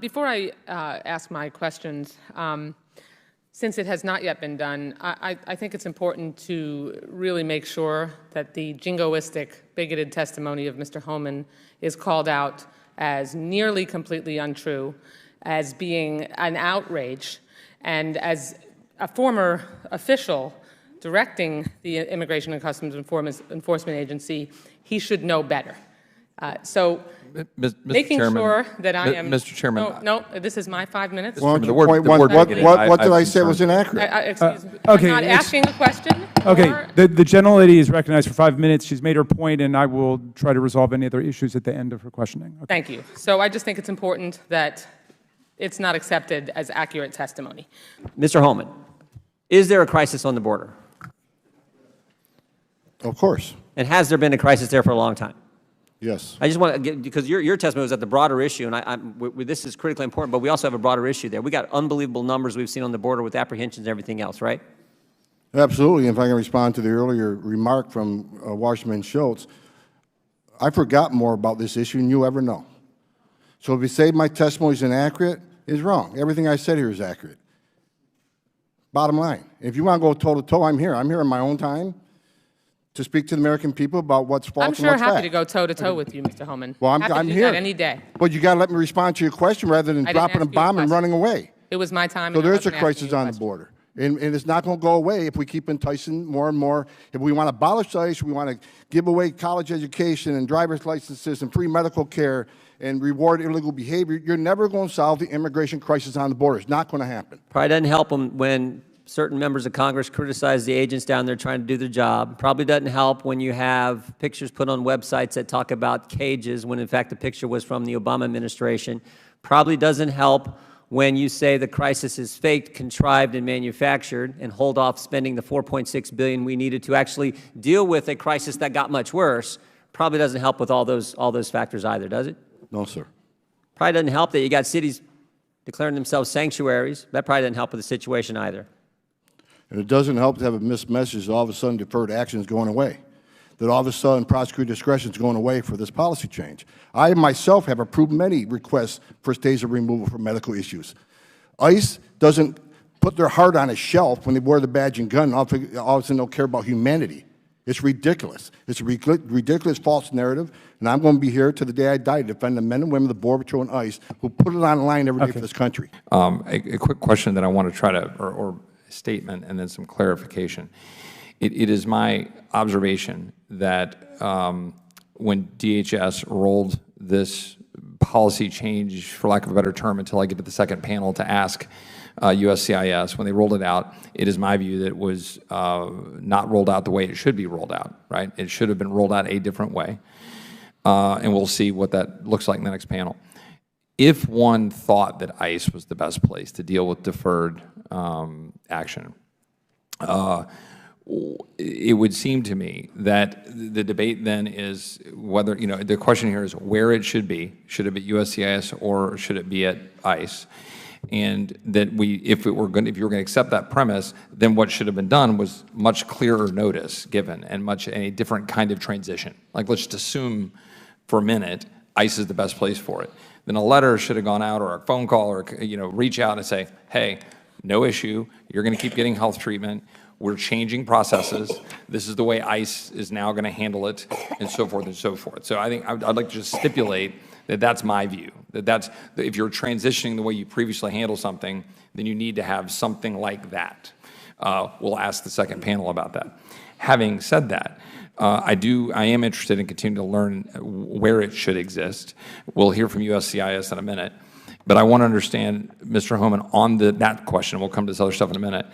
Before I ask my questions, since it has not yet been done, I think it's important to really make sure that the jingoistic, bigoted testimony of Mr. Homan is called out as nearly completely untrue, as being an outrage, and as a former official directing the Immigration and Customs Enforcement Agency, he should know better. So making sure that I am... Mr. Chairman. No, this is my 5 minutes. What did I say was inaccurate? Excuse me. Okay, I'm not asking a question. Okay, the gentlelady is recognized for 5 minutes. She's made her point, and I will try to resolve any other issues at the end of her questioning. Okay. Thank you. So I just think it's important that it's not accepted as accurate testimony. Mr. Holman, is there a crisis on the border? Of course. And has there been a crisis there for a long time? Yes. I just want to get, because your testimony was at the broader issue, and this is critically important, but we also have a broader issue there. We got unbelievable numbers we've seen on the border with apprehensions and everything else, right? Absolutely. If I can respond to the earlier remark from Washington Schultz, I forgot more about this issue than you ever know. So if you say my testimony is inaccurate, it's wrong. Everything I said here is accurate. Bottom line. If you want to go toe-to-toe, I'm here. I'm here in my own time to speak to the American people about what's false and what's fact. I'm sure happy to go toe-to-toe with you, Mr. Homan. Well, happy I'm to do here. that any day. But you got to let me respond to your question rather than dropping a bomb and running away. It was my time. So there's a crisis on the border. And it's not going to go away if we keep enticing more and more. If we want to abolish ICE, we want to give away college education and driver's licenses and free medical care and reward illegal behavior, you're never going to solve the immigration crisis on the border. It's not going to happen. Probably doesn't help them when certain members of Congress criticize the agents down there trying to do their job. Probably doesn't help when you have pictures put on websites that talk about cages when, in fact, the picture was from the Obama administration. Probably doesn't help when you say the crisis is faked, contrived, and manufactured, and hold off spending the $4.6 billion we needed to actually deal with a crisis that got much worse. Probably doesn't help with all those factors either, does it? No, sir. Probably doesn't help that you got cities declaring themselves sanctuaries. That probably doesn't help with the situation either. And it doesn't help to have a missed message that all of a sudden deferred action is going away, that all of a sudden prosecutor discretion is going away for this policy change. I myself have approved many requests for stays of removal for medical issues. ICE doesn't put their heart on a shelf when they wear the badge and gun, and all of a sudden don't care about humanity. It's ridiculous. It's a ridiculous false narrative, and I'm going to be here to the day I die to defend the men and women of the Border Patrol and ICE who put it on the line every day for this country. A quick question that I want to try to, or statement and then some clarification. It is my observation that when DHS rolled this policy change, for lack of a better term, until I get to the second panel to ask USCIS, when they rolled it out, it is my view that it was not rolled out the way it should be rolled out, right? It should have been rolled out a different way. And we'll see what that looks like in the next panel. If one thought that ICE was the best place to deal with deferred action, it would seem to me that the debate then is whether, the question here is where it should be. Should it be USCIS or should it be at ICE? And that if you were going to accept that premise, then what should have been done was much clearer notice given and a different kind of transition. Like, let's just assume for a minute ICE is the best place for it. Then a letter should have gone out, or a phone call, or reach out and say, hey, no issue, you're going to keep getting health treatment, we're changing processes, this is the way ICE is now going to handle it, and so forth and so forth. So I think I'd like to just stipulate that that's my view, that if you're transitioning the way you previously handle something, then you need to have something like that. We'll ask the second panel about that. Having said that, I am interested in continuing to learn where it should exist. We'll hear from USCIS in a minute. But I want to understand, Mr. Homan, on that question, we'll come to this other stuff in a minute,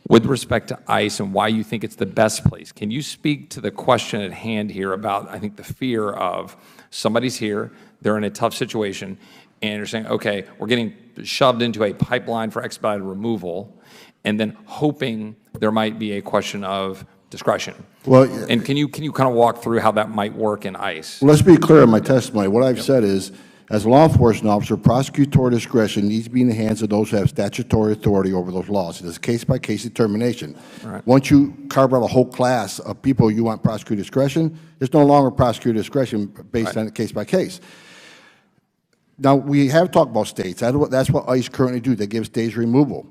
with respect to ICE and why you think it's the best place. Can you speak to the question at hand here about, I think, the fear of somebody's here, they're in a tough situation, and you're saying, okay, we're getting shoved into a pipeline for expedited removal, and then hoping there might be a question of discretion. Well, and can you kind of walk through how that might work in ICE? Let's be clear in my testimony. What I've said is, as a law enforcement officer, prosecutorial discretion needs to be in the hands of those who have statutory authority over those laws. It is case-by-case determination. Right. Once you carve out a whole class of people you want prosecutor discretion, there's no longer prosecutor discretion based on case-by-case. Now, we have talked about states. That's what ICE currently do. They give stage removal.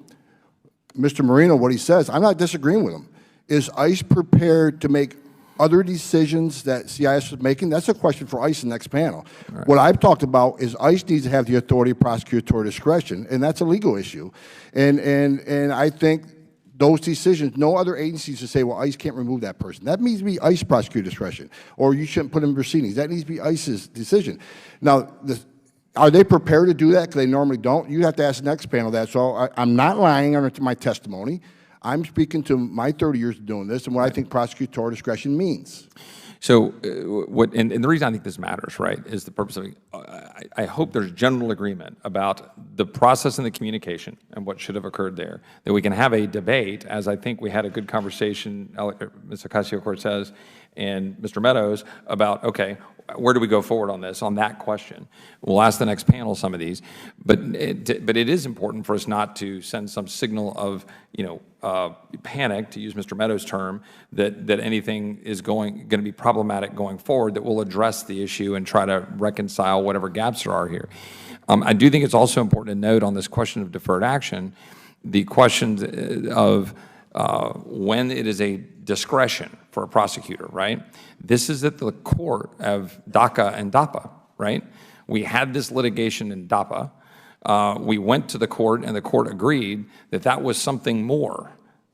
Mr. Marino, what he says, I'm not disagreeing with him. Is ICE prepared to make other decisions that CIS is making? That's a question for ICE in the next panel. Right. What I've talked about is ICE needs to have the authority of prosecutorial discretion, and that's a legal issue. And I think those decisions, no other agencies to say, well, ICE can't remove that person. That needs to be ICE prosecutor discretion, or you shouldn't put him in proceedings. That needs to be ICE's decision. Now, are they prepared to do that? Because they normally don't. You have to ask the next panel that. So I'm not lying under my testimony. I'm speaking to my 30 years of doing this and what I think prosecutorial discretion means. So and the reason I think this matters, right, is the purpose of it. I hope there's general agreement about the process and the communication and what should have occurred there, that we can have a debate, as I think we had a good conversation, Ms. Ocasio-Cortez and Mr. Meadows, about, okay, where do we go forward on this, on that question? We'll ask the next panel some of these, but it is important for us not to send some signal of, panic, to use Mr. Meadows' term, that anything is going to be problematic going forward, that we'll address the issue and try to reconcile whatever gaps there are here. I do think it's also important to note on this question of deferred action, the question of when it is a discretion for a prosecutor, right? This is at the court of DACA and DAPA, right? We had this litigation in DAPA. We went to the court, and the court agreed that that was something more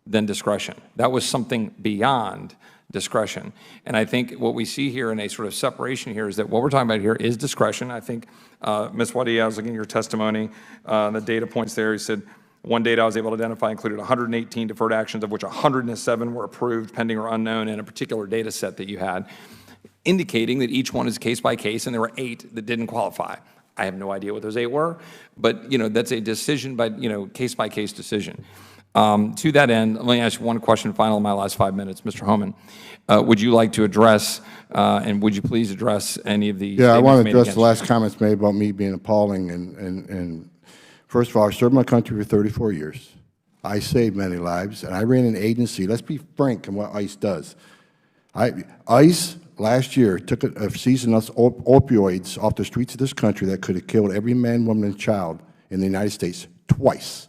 than discretion. That was something beyond discretion. And I think what we see here in a sort of separation here is that what we're talking about here is discretion. I think Ms. Waddia, I was looking at your testimony, the data points there, you said, one data I was able to identify included 118 deferred actions, of which 107 were approved, pending or unknown, in a particular data set that you had, indicating that each one is case by case, and there were 8 that didn't qualify. I have no idea what those 8 were, but that's a decision by case by case decision. To that end, let me ask you one question final in my last 5 minutes. Mr. Homan, would you like to address, and would you please address any of the Yeah, I want to address the last you? comments made about me being appalling. And first of all, I served my country for 34 years. I saved many lives, and I ran an agency. Let's be frank in what ICE does. ICE last year took a season of opioids off the streets of this country that could have killed every man, woman, and child in the United States twice.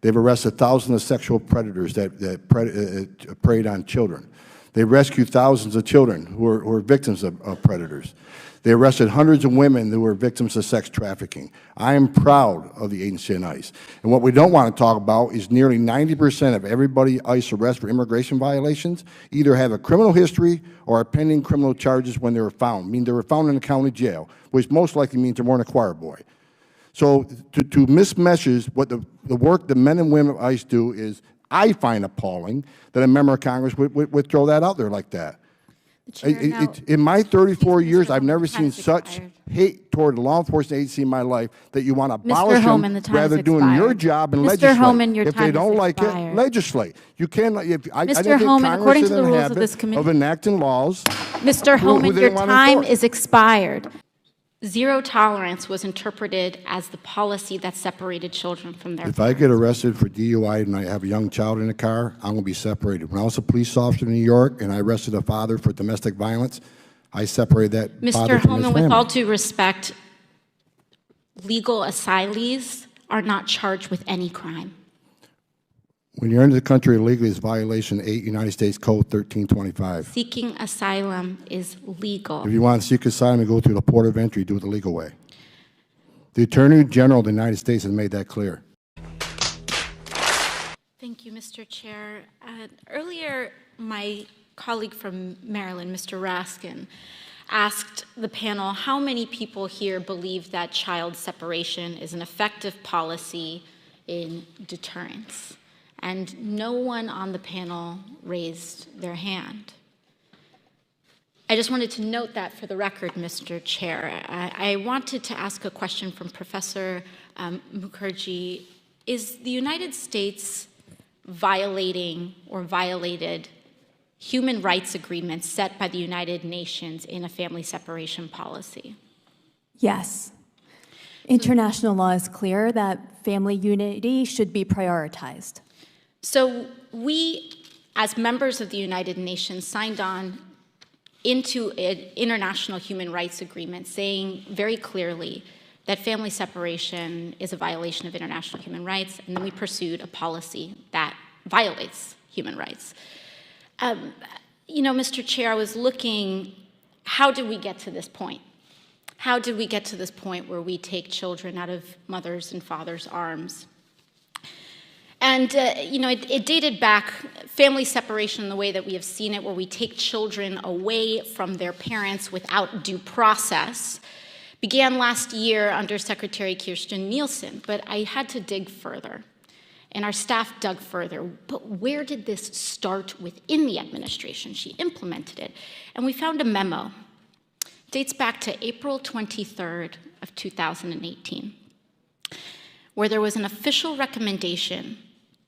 They've arrested thousands of sexual predators that preyed on children. They rescued thousands of children who were victims of predators. They arrested hundreds of women who were victims of sex trafficking. I am proud of the agency in ICE. And what we don't want to talk about is nearly 90% of everybody ICE arrests for immigration violations either have a criminal history or are pending criminal charges when they were found. I mean, they were found in a county jail, which most likely means they weren't a choir boy. So to mismessage what the work the men and women of ICE do is, I find appalling that a member of Congress would throw that out there like that. In my 34 years, I've never seen such hate toward a law enforcement agency in my life that you want to abolish them rather than doing your job and legislate. Mr. Homan, your time if they don't like it, legislate. You can't. Mr. Homan, according to the rules of this committee, of enacting laws. Mr. Homan, your time is expired. Zero tolerance was interpreted as the policy that separated children from their parents. If I get arrested for DUI and I have a young child in the car, I'm going to be separated. When I was a police officer in New York and I arrested a father for domestic violence, I separated that father from his family. Mr. Homan, with all due respect, legal asylees are not charged with any crime. When you're into the country illegally, it's violation 8 United States Code 1325. Seeking asylum is legal. If you want to seek asylum and go through the port of entry, do it the legal way. The Attorney General of the United States has made that clear. Thank you, Mr. Chair. Earlier, my colleague from Maryland, Mr. Raskin, asked the panel how many people here believe that child separation is an effective policy in deterrence. And no one on the panel raised their hand. I just wanted to note that for the record, Mr. Chair. I wanted to ask a question from Professor Mukherjee. Is the United States violating or violated human rights agreements set by the United Nations in a family separation policy? Yes. International law is clear that family unity should be prioritized. So we, as members of the United Nations, signed on into an international human rights agreement saying very clearly that family separation is a violation of international human rights, and then we pursued a policy that violates human rights. You know, Mr. Chair, I was looking, how did we get to this point? How did we get to this point where we take children out of mothers' and fathers' arms? And, you know, it dated back, family separation in the way that we have seen it, where we take children away from their parents without due process, began last year under Secretary Kirstjen Nielsen, but I had to dig further. And our staff dug further. But where did this start within the administration? She implemented it. And we found a memo. It dates back to April 23rd of 2018, where there was an official recommendation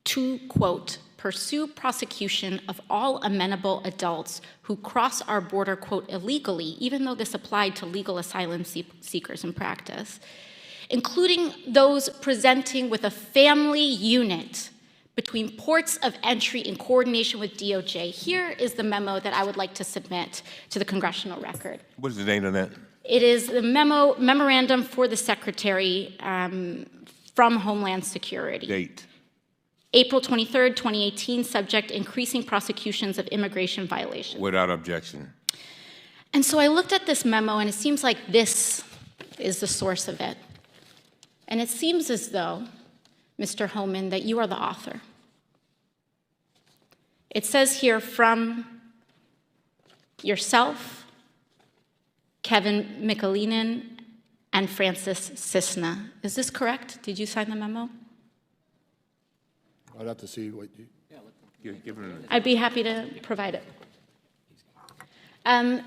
to, quote, pursue prosecution of all amenable adults who cross our border, quote, illegally, even though this applied to legal asylum seekers in practice, including those presenting with a family unit between ports of entry in coordination with DOJ. Here is the memo that I would like to submit to the congressional record. What is the date on that? It is the memorandum for the Secretary from Homeland Security. Date. April 23rd, 2018, subject increasing prosecutions of immigration violations. Without objection. And so I looked at this memo, and it seems like this is the source of it. And it seems as though, Mr. Homan, that you are the author. It says here from yourself, Kevin Mikulinen, and Francis Cisna. Is this correct? Did you sign the memo? I'd have to see what you... I'd be happy to provide it. And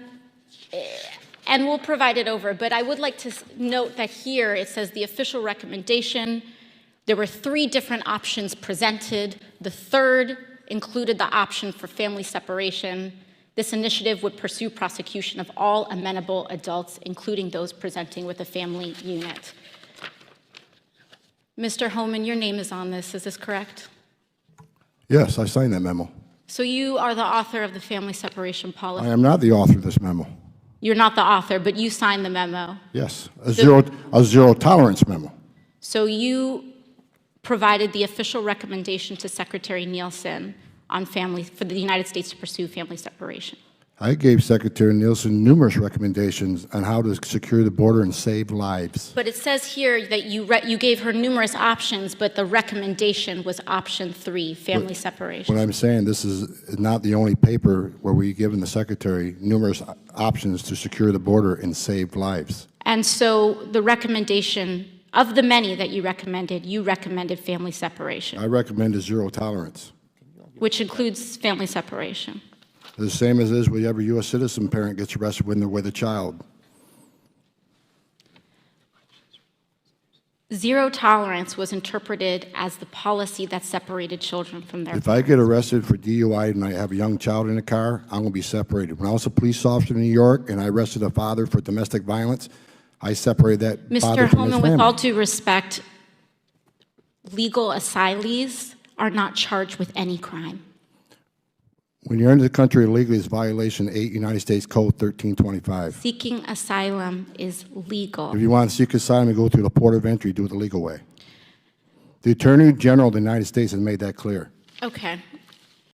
we'll provide it over, but I would like to note that here it says the official recommendation. There were 3 different options presented. The third included the option for family separation. This initiative would pursue prosecution of all amenable adults, including those presenting with a family unit. Mr. Homan, your name is on this, is this correct? Yes, I signed that memo. So you are the author of the family separation policy? I am not the author of this memo. You're not the author, but you signed the memo. Yes, a zero tolerance memo. So you provided the official recommendation to Secretary Nielsen on family, for the United States to pursue family separation. I gave Secretary Nielsen numerous recommendations on how to secure the border and save lives. But it says here that you gave her numerous options, but the recommendation was option 3, family separation. What I'm saying, this is not the only paper where we've given the Secretary numerous options to secure the border and save lives. And so the recommendation, of the many that you recommended family separation. I recommend a zero tolerance. Which includes family separation. The same as is with every U.S. citizen parent gets arrested when they're with a child. Zero tolerance was interpreted as the policy that separated children from their If I get arrested for DUI and I have a young child in the car, I'm going to be separated. When I was a police officer in New York and I arrested a father for domestic violence, I separated that father from Mr. his Homan, family. with all due respect, legal asylees are not charged with any crime. When you're into the country illegally, it's violation 8 United States Code 1325. Seeking asylum is legal. If you want to seek asylum, you go through the port of entry, do it the legal way. The Attorney General of the United States has made that clear. Okay.